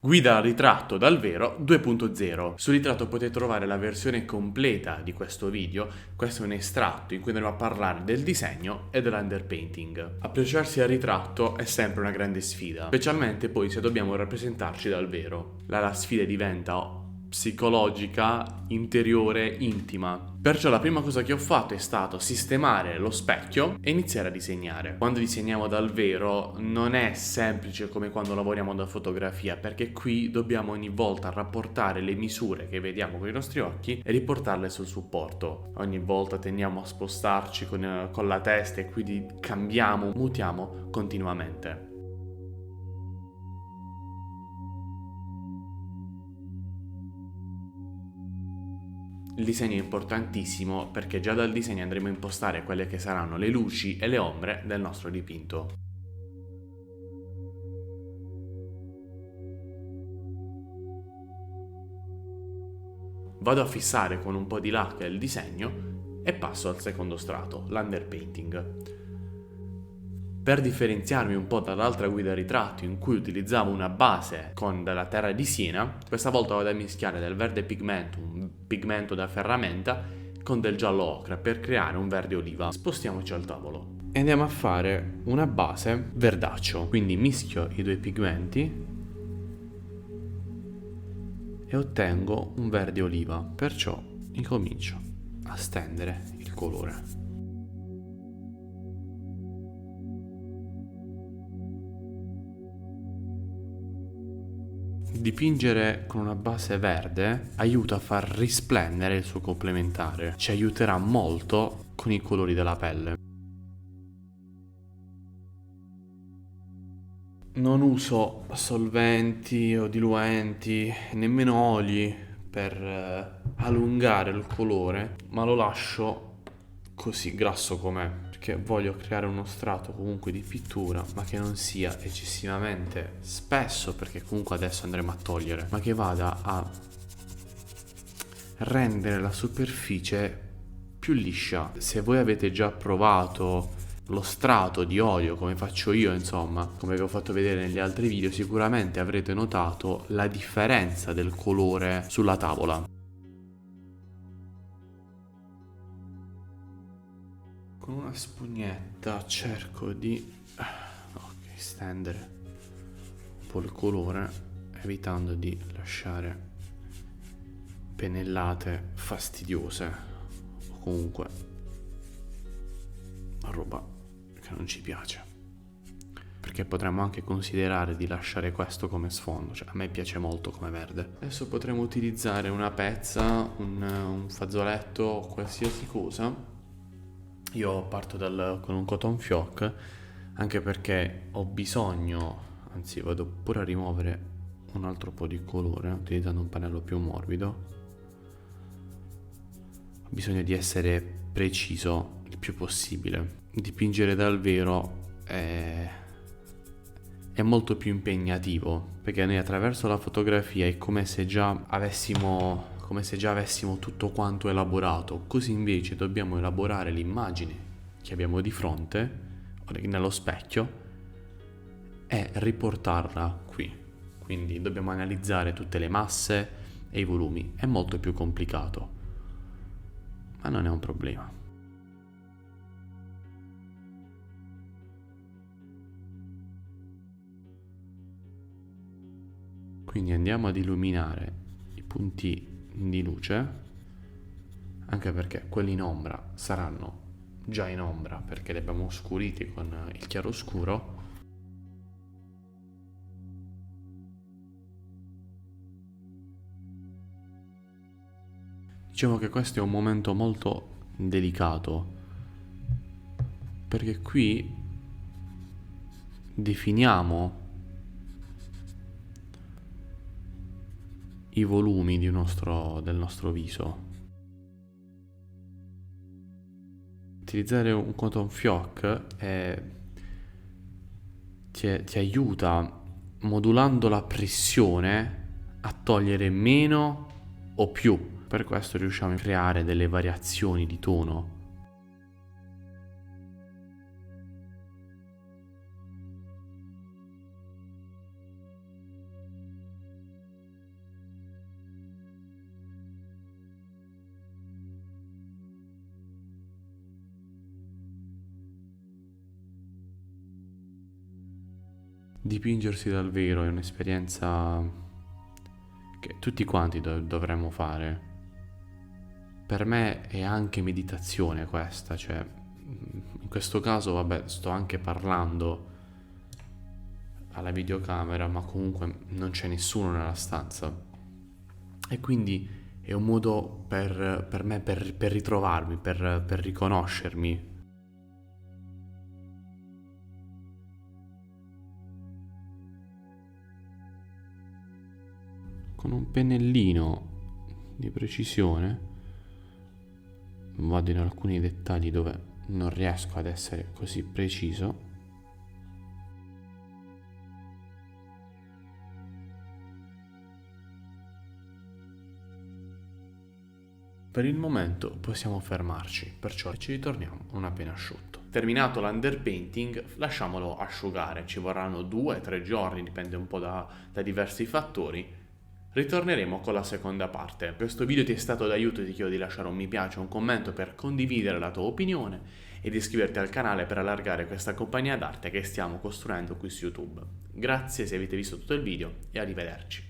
Guida al ritratto dal vero 2.0. Sul ritratto potete trovare la versione completa di questo video. Questo è un estratto in cui andremo a parlare del disegno e dell'underpainting. Approcciarsi al ritratto è sempre una grande sfida, specialmente poi se dobbiamo rappresentarci dal vero. La sfida diventa psicologica, interiore, intima. Perciò la prima cosa che ho fatto è stato sistemare lo specchio e iniziare a disegnare. Quando disegniamo dal vero non è semplice come quando lavoriamo da fotografia, perché qui dobbiamo ogni volta rapportare le misure che vediamo con i nostri occhi e riportarle sul supporto. Ogni volta tendiamo a spostarci con la testa e quindi cambiamo, mutiamo continuamente. Il disegno è importantissimo perché già dal disegno andremo a impostare quelle che saranno le luci e le ombre del nostro dipinto. Vado a fissare con un po' di lacca il disegno e passo al secondo strato, l'underpainting. Per differenziarmi un po' dall'altra guida ritratto in cui utilizzavo una base con della terra di Siena, questa volta vado a mischiare del verde pigmento, un pigmento da ferramenta, con del giallo ocra per creare un verde oliva. Spostiamoci al tavolo e andiamo a fare una base verdaccio. Quindi mischio i due pigmenti e ottengo un verde oliva. Perciò incomincio a stendere il colore. Dipingere con una base verde aiuta a far risplendere il suo complementare, ci aiuterà molto con i colori della pelle. Non uso solventi o diluenti, nemmeno oli per allungare il colore, ma lo lascio così grasso com'è, perché voglio creare uno strato comunque di pittura, ma che non sia eccessivamente spesso, perché comunque adesso andremo a togliere, ma che vada a rendere la superficie più liscia. Se voi avete già provato lo strato di olio come faccio io, insomma, come vi ho fatto vedere negli altri video, sicuramente avrete notato la differenza del colore sulla tavola. Con una spugnetta cerco di stendere un po' il colore, evitando di lasciare pennellate fastidiose o comunque roba che non ci piace, perché potremmo anche considerare di lasciare questo come sfondo, cioè a me piace molto come verde. Adesso potremmo utilizzare una pezza, un fazzoletto, qualsiasi cosa. Io parto con un cotton fioc, anche perché ho bisogno, anzi vado pure a rimuovere un altro po' di colore utilizzando un pennello più morbido. Ho bisogno di essere preciso il più possibile. Dipingere dal vero è molto più impegnativo, perché noi attraverso la fotografia è come se già avessimo tutto quanto elaborato. Così invece dobbiamo elaborare l'immagine che abbiamo di fronte nello specchio e riportarla qui. Quindi dobbiamo analizzare tutte le masse e i volumi. È molto più complicato, ma non è un problema. Quindi andiamo ad illuminare i punti di luce, anche perché quelli in ombra saranno già in ombra perché li abbiamo oscuriti con il chiaroscuro. Diciamo che questo è un momento molto delicato, perché qui definiamo i volumi del nostro viso. Utilizzare un cotton fioc ti aiuta, modulando la pressione, a togliere meno o più. Per questo riusciamo a creare delle variazioni di tono. dipingersi dal vero è un'esperienza che tutti quanti dovremmo fare. Per me è anche meditazione questa, cioè in questo caso vabbè sto anche parlando alla videocamera, ma comunque non c'è nessuno nella stanza e quindi è un modo per me per ritrovarmi, per riconoscermi. Con un pennellino di precisione vado in alcuni dettagli dove non riesco ad essere così preciso. Per il momento possiamo fermarci, perciò ci ritorniamo non appena asciutto. Terminato l'underpainting, lasciamolo asciugare, ci vorranno 2-3 giorni, dipende un po' da diversi fattori. Ritorneremo con la seconda parte. Se questo video ti è stato d'aiuto ti chiedo di lasciare un mi piace o un commento per condividere la tua opinione e di iscriverti al canale per allargare questa compagnia d'arte che stiamo costruendo qui su YouTube. Grazie se avete visto tutto il video e arrivederci.